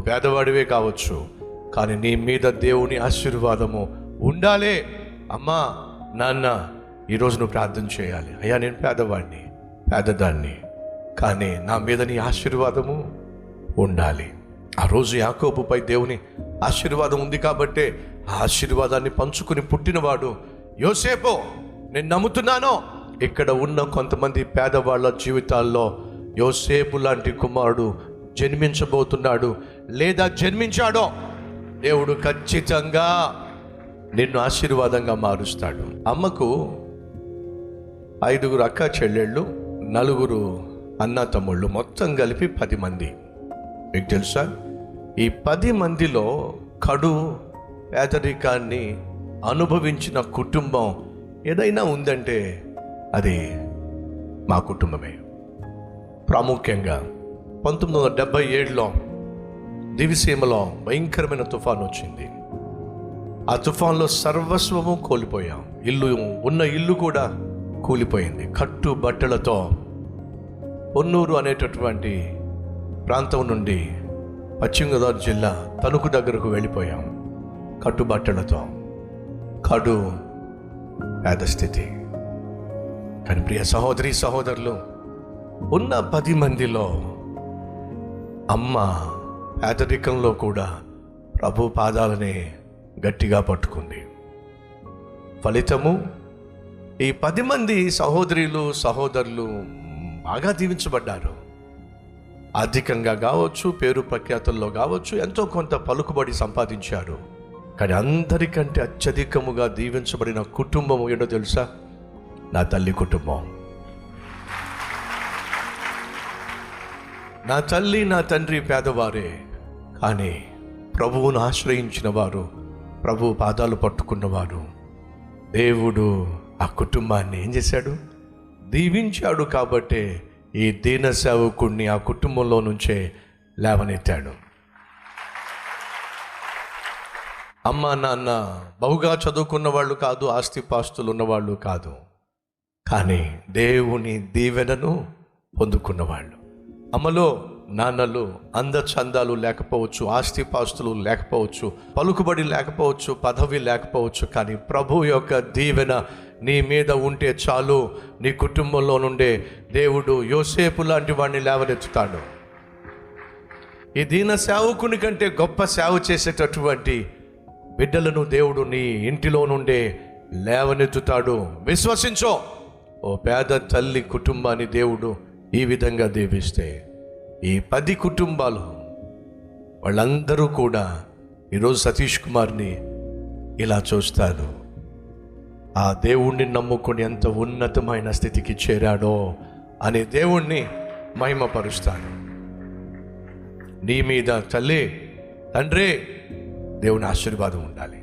నువ్వు పేదవాడివే కావచ్చు, కానీ నీ మీద దేవుని ఆశీర్వాదము ఉండాలి. అమ్మా, నాన్న, ఈరోజు నువ్వు ప్రార్థన చేయాలి. అయ్యా, నేను పేదవాడిని, పేదదాన్ని, కానీ నా మీద నీ ఆశీర్వాదము ఉండాలి. ఆ రోజు యాకోబుపై దేవుని ఆశీర్వాదం ఉంది కాబట్టే ఆ ఆశీర్వాదాన్ని పంచుకుని పుట్టినవాడు యోసేపు. నేను నమ్ముతున్నాను, ఇక్కడ ఉన్న కొంతమంది పేదవాళ్ళ జీవితాల్లో యోసేపు లాంటి కుమారుడు జన్మించబోతున్నాడు, లేదా జన్మించాడో దేవుడు ఖచ్చితంగా నిన్ను ఆశీర్వాదంగా మారుస్తాడు. అమ్మకు 5 అక్క చెల్లెళ్ళు, 4 అన్న తమ్ముళ్ళు, మొత్తం కలిపి 10 మంది. మీకు తెలుసా, ఈ 10 మందిలో కడు పేదరికాన్ని అనుభవించిన కుటుంబం ఏదైనా ఉందంటే అది మా కుటుంబమే. ప్రాముఖ్యంగా 1977లో దివిసీమలో భయంకరమైన తుఫాను వచ్చింది. ఆ తుఫాన్లో సర్వస్వము కోల్పోయాం. ఉన్న ఇల్లు కూడా కూలిపోయింది. కట్టు బట్టలతో పొన్నూరు అనేటటువంటి ప్రాంతం నుండి పశ్చిమ గోదావరి జిల్లా తణుకు దగ్గరకు వెళ్ళిపోయాం. కట్టుబట్టలతో, కడు పేద స్థితి. కానీ ప్రియ సహోదరి సహోదరులు, ఉన్న 10 మందిలో అమ్మ పేదరికంలో కూడా ప్రభు పాదాలనే గట్టిగా పట్టుకుంది. ఫలితము ఈ 10 మంది సహోదరులు బాగా దీవించబడ్డారు. ఆర్థికంగా కావచ్చు, పేరు ప్రఖ్యాతుల్లో కావచ్చు, ఎంతో కొంత పలుకుబడి సంపాదించారు. కానీ అందరికంటే అత్యధికముగా దీవించబడిన కుటుంబం ఏంటో తెలుసా? నా తల్లి కుటుంబం. నా తల్లి, నా తండ్రి పేదవారే, కానీ ప్రభువును ఆశ్రయించిన వారు, ప్రభు పాదాలు పట్టుకున్నవారు. దేవుడు ఆ కుటుంబాన్ని ఏం చేశాడు? దీవించాడు. కాబట్టే ఈ దీన సేవకుడిని ఆ కుటుంబంలో నుంచే లేవనెత్తాడు. అమ్మ నాన్న బహుగా చదువుకున్న వాళ్ళు కాదు, ఆస్తిపాస్తులు ఉన్నవాళ్ళు కాదు, కానీ దేవుని దీవెనను పొందుకున్నవాళ్ళు. అమ్మలో నాన్నలు అందచందాలు లేకపోవచ్చు, ఆస్తిపాస్తులు లేకపోవచ్చు, పలుకుబడి లేకపోవచ్చు, పదవి లేకపోవచ్చు, కానీ ప్రభు యొక్క దీవెన నీ మీద ఉంటే చాలు. నీ కుటుంబంలో నుండే దేవుడు యోసేపు లాంటి వాడిని లేవనెత్తుతాడు. ఈ దీన సేవకుని కంటే గొప్ప సేవ చేసేటటువంటి బిడ్డలను దేవుడు నీ ఇంటిలో నుండే లేవనెత్తుతాడు. విశ్వసించో. ఓ పేద తల్లి కుటుంబాన్ని దేవుడు ఈ విధంగా దీవిస్తే ఈ 10 కుటుంబాలు వాళ్ళందరూ కూడా ఈరోజు సతీష్ కుమార్ని ఇలా చూస్తారు. ఆ దేవుణ్ణి నమ్ముకొని ఎంత ఉన్నతమైన స్థితికి చేరాడో అనే దేవుణ్ణి మహిమపరుస్తాను. నీ మీద తల్లి, తండ్రి, దేవుని ఆశీర్వాదం ఉండాలి.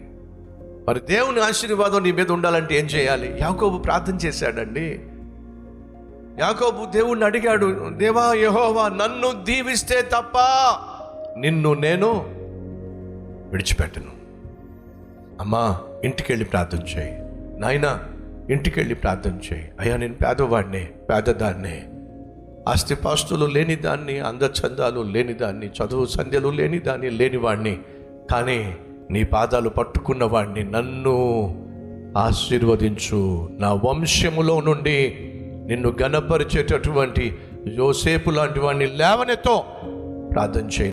మరి దేవుని ఆశీర్వాదం నీ మీద ఉండాలంటే ఏం చేయాలి? యాకోబు ప్రార్థన చేశాడండి. యాకోబు దేవుణ్ణి అడిగాడు, దేవా యెహోవా, నన్ను దీవిస్తే తప్ప నిన్ను నేను విడిచిపెట్టను. అమ్మా, ఇంటికెళ్ళి ప్రార్థన చేయి. నాయనా, ఇంటికెళ్ళి ప్రార్థన చేయి. అయ్యా, నేను పేదవాడినే, పేదదాన్నే, ఆస్తిపాస్తులు లేనిదాన్ని, అందచందాలు లేనిదాన్ని, చదువు సంధ్యలు లేనిదాన్ని, లేనివాడిని, కానీ నీ పాదాలు పట్టుకున్నవాడిని. నన్ను ఆశీర్వదించు. నా వంశములో నుండి నిన్ను గణపరిచేటటువంటి యోసేపు లాంటి వాడిని లేవనెత్తో. ప్రార్థన చేయి.